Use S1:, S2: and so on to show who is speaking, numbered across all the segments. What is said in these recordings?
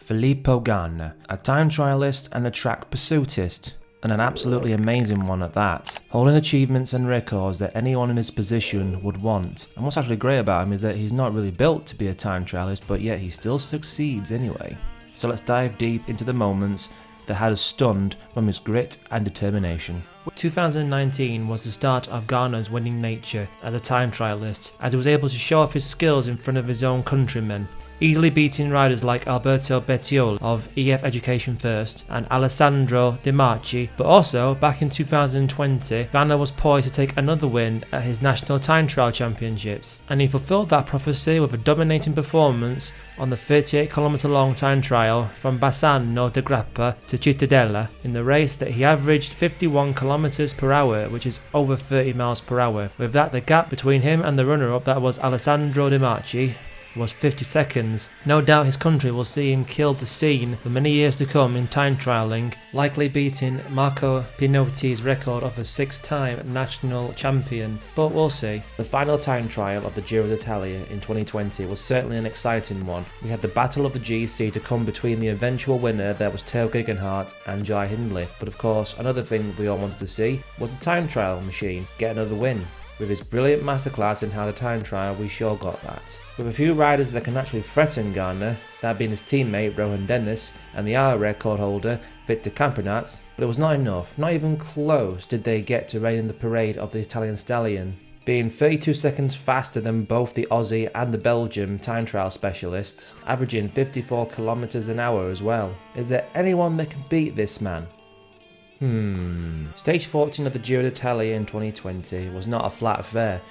S1: Filippo Ganna, a time trialist and a track pursuitist, and an absolutely amazing one at that, holding achievements and records that anyone in his position would want. And what's actually great about him is that he's not really built to be a time trialist, but yet he still succeeds anyway. So let's dive deep into the moments that had us stunned from his grit and determination. 2019 was the start of Ganna's winning nature as a time trialist, as he was able to show off his skills in front of his own countrymen, easily beating riders like Alberto Bettiol of EF Education First and Alessandro De Marchi. But also, back in 2020, Ganna was poised to take another win at his National Time Trial Championships, and he fulfilled that prophecy with a dominating performance on the 38km long time trial from Bassano de Grappa to Cittadella, in the race that he averaged 51 km per hour, which is over 30 miles per hour. With that, the gap between him and the runner-up, that was Alessandro De Marchi, was 50 seconds. No doubt his country will see him kill the scene for many years to come in time trialling, likely beating Marco Pinotti's record of a 6-time national champion, but we'll see. The final time trial of the Giro d'Italia in 2020 was certainly an exciting one. We had the battle of the GC to come between the eventual winner, that was Theo Gegenhardt and Jai Hindley, but of course another thing we all wanted to see was the time trial machine get another win. With his brilliant masterclass in how to time trial, we sure got that. With a few riders that can actually threaten Ganna, that being his teammate Rohan Dennis and the hour record holder Victor Campenaerts, but it was not enough. Not even close did they get to reign in the parade of the Italian stallion, being 32 seconds faster than both the Aussie and the Belgium time trial specialists, averaging 54 km an hour as well. Is there anyone that can beat this man? Stage 14 of the Giro d'Italia in 2020 was not a flat affair,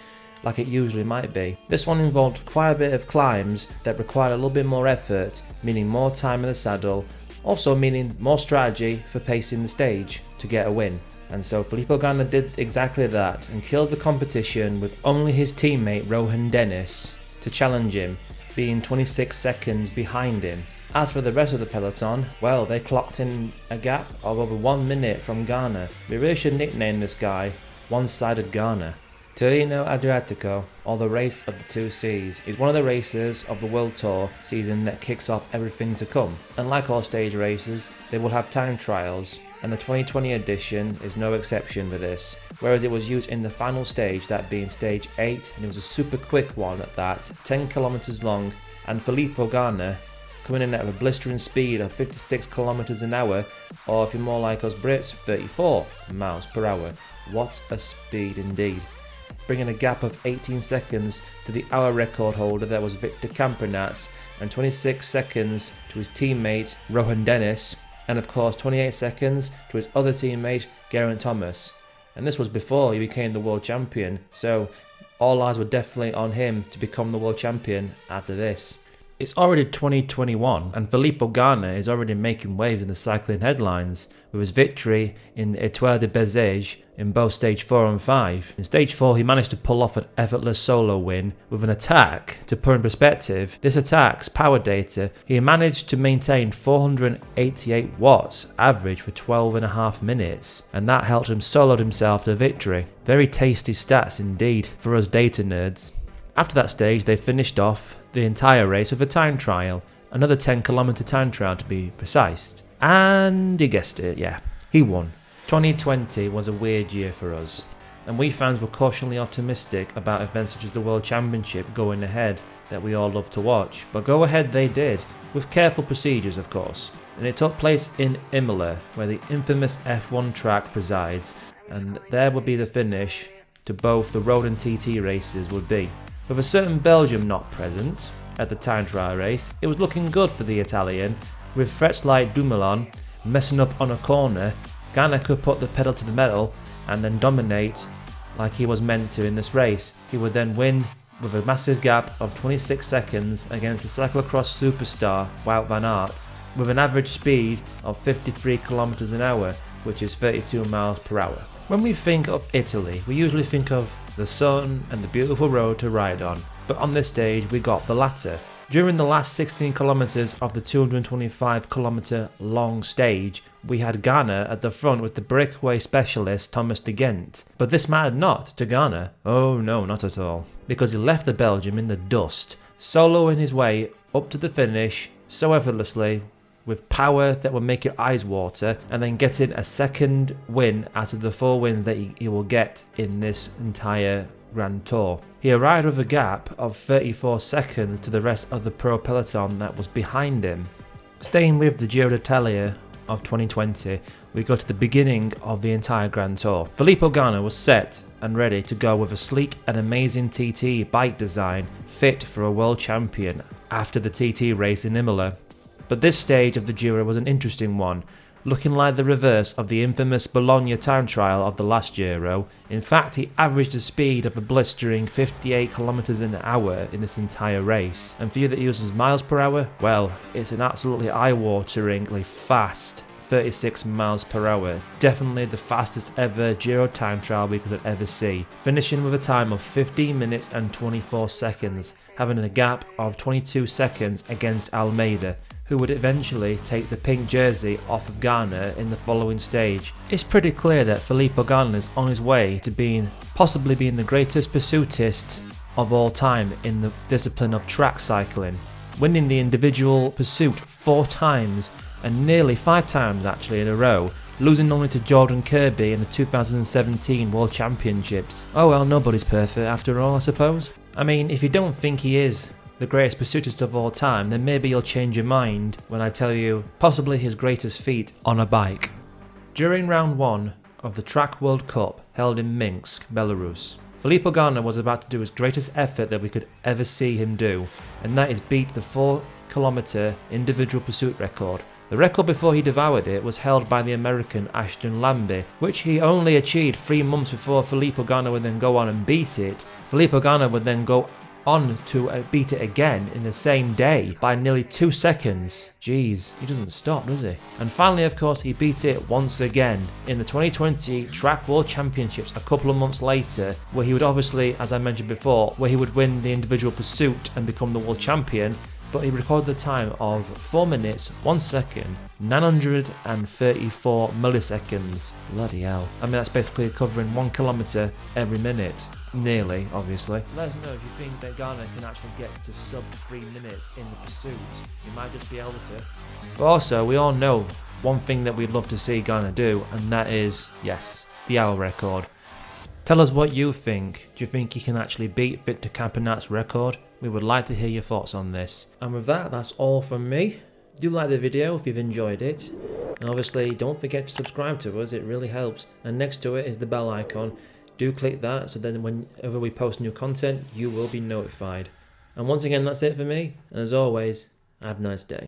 S1: like it usually might be. This one involved quite a bit of climbs that required a little bit more effort, meaning more time in the saddle, also meaning more strategy for pacing the stage to get a win. And so Filippo Ganna did exactly that and killed the competition with only his teammate Rohan Dennis to challenge him, being 26 seconds behind him. As for the rest of the peloton, well, they clocked in a gap of over 1 minute from Ganna. We really should nickname this guy One-Sided Ganna. Tirreno-Adriatico, or the race of the two seas, is one of the races of the World Tour season that kicks off everything to come. And like all stage races, they will have time trials, and the 2020 edition is no exception for this, whereas it was used in the final stage, that being stage 8, and it was a super quick one at that, 10 kilometers long, and Filippo Ganna coming in at a blistering speed of 56 km an hour, or if you're more like us Brits, 34 miles per hour. What a speed indeed. Bringing a gap of 18 seconds to the hour record holder, that was Victor Campenaerts, and 26 seconds to his teammate Rohan Dennis, and of course 28 seconds to his other teammate Geraint Thomas. And this was before he became the world champion, so all eyes were definitely on him to become the world champion after this. It's already 2021 and Filippo Ganna is already making waves in the cycling headlines with his victory in the Etoile de Besseges in both stage 4 and 5. In stage 4 he managed to pull off an effortless solo win with an attack. To put in perspective, this attack's power data, he managed to maintain 488 watts average for 12.5 minutes, and that helped him solo himself to victory. Very tasty stats indeed for us data nerds. After that stage they finished off the entire race with a time trial, another 10km time trial to be precise. And you guessed it, yeah, he won. 2020 was a weird year for us, and we fans were cautiously optimistic about events such as the World Championship going ahead that we all love to watch. But go ahead they did, with careful procedures of course. And it took place in Imola, where the infamous F1 track presides, and there would be the finish to both the road and TT races would be. With a certain Belgium not present at the time trial race, it was looking good for the Italian. With threats like Dumoulin messing up on a corner, Ganna could put the pedal to the metal and then dominate like he was meant to in this race. He would then win with a massive gap of 26 seconds against the cyclocross superstar Wout van Aert, with an average speed of 53 km an hour, which is 32 miles per hour. When we think of Italy, we usually think of the sun and the beautiful road to ride on, but on this stage we got the latter. During the last 16 kilometers of the 225km long stage, we had Ganna at the front with the breakaway specialist Thomas de Gendt. But this mattered not to Ganna. Oh no, not at all. Because he left the Belgium in the dust, soloing his way up to the finish so effortlessly with power that will make your eyes water, and then getting a second win out of the 4 wins that he will get in this entire Grand Tour. He arrived with a gap of 34 seconds to the rest of the pro peloton that was behind him. Staying with the Giro d'Italia of 2020, we go to the beginning of the entire Grand Tour. Filippo Ganna was set and ready to go with a sleek and amazing TT bike design fit for a world champion after the TT race in Imola. But this stage of the Giro was an interesting one, looking like the reverse of the infamous Bologna time trial of the last Giro. In fact, he averaged a speed of a blistering 58 km an hour in this entire race. And for you that uses miles per hour, well, it's an absolutely eye-wateringly fast 36 miles per hour. Definitely the fastest ever Giro time trial we could ever see, finishing with a time of 15 minutes and 24 seconds, having a gap of 22 seconds against Almeida, who would eventually take the pink jersey off of Ganna in the following stage. It's pretty clear that Filippo Ganna is on his way to possibly being the greatest pursuitist of all time in the discipline of track cycling, winning the individual pursuit 4 times and nearly 5 times actually in a row, losing only to Jordan Kirby in the 2017 World Championships. Oh well, nobody's perfect after all, I suppose. I mean, if you don't think he is the greatest pursuitist of all time, then maybe you'll change your mind when I tell you possibly his greatest feat on a bike. During round 1 of the Track World Cup held in Minsk, Belarus, Filippo Ganna was about to do his greatest effort that we could ever see him do, and that is beat the 4-kilometer individual pursuit record. The record before he devoured it was held by the American Ashton Lambie, which he only achieved 3 months before Filippo Ganna would then go on and beat it. Filippo Ganna would then go on to beat it again in the same day by nearly 2 seconds. Jeez, he doesn't stop, does he? And finally, of course, he beat it once again in the 2020 Track World Championships a couple of months later, where he would obviously, as I mentioned before, where he would win the individual pursuit and become the world champion. But he recorded the time of 4 minutes, 1 second, 934 milliseconds. Bloody hell. I mean, that's basically covering 1 kilometre every minute. Nearly, obviously. Let us know if you think that Ganna can actually get to sub 3 minutes in the pursuit. He might just be able to. But also, we all know one thing that we'd love to see Ganna do, and that is, yes, the hour record. Tell us what you think. Do you think he can actually beat Victor Campenaerts's record? We would like to hear your thoughts on this. And with that, that's all from me. Do like the video if you've enjoyed it. And obviously, don't forget to subscribe to us, it really helps. And next to it is the bell icon. Do click that so then whenever we post new content, you will be notified. And once again, that's it for me. And as always, have a nice day.